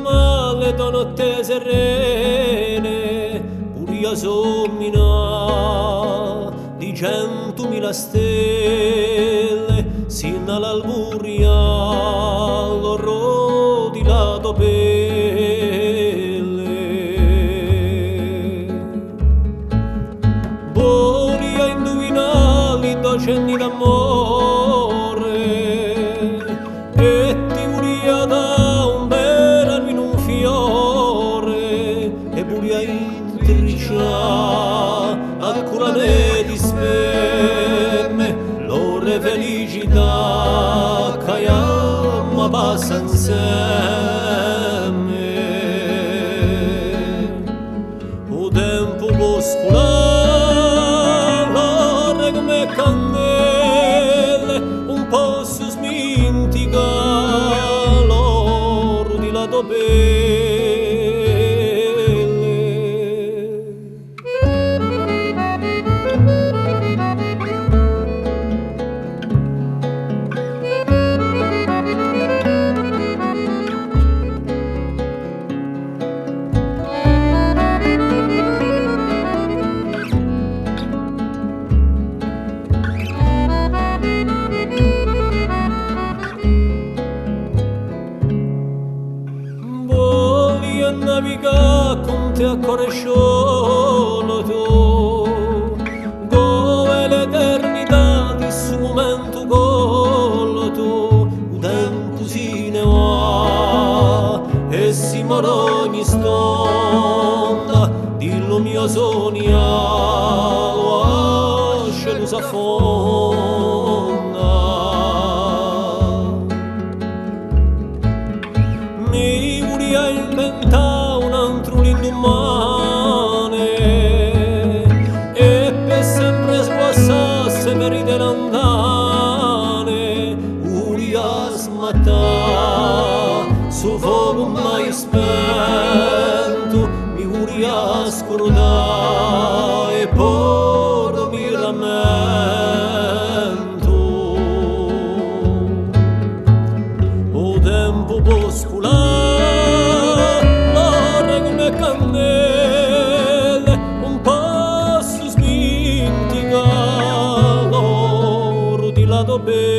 male da notte serene, puria sommina di 100.000 stelle, sino all'alburia l'orrore di lato pelle. Volia indovinare docenti d'amore e ti volia da un bel in un fiore e volia intrecciare alcune di spemme l'ore felicità che ama passa insieme. O tempo poscolare l'ore come candele un po' si smintica l'oro di lato pelle. Naviga con te a cuore sciolo tu, dove l'eternità di suo momento collo tu, un tempo si ne va e si mora ogni stonda, dillo mio sogno, scelo s'affonda. Mi volia inventare e per sempre sguassasse merite l'andane uria smattà su fuoco mai spento mi uria scordà e poi mi lamento o tempo poscolare lato bene.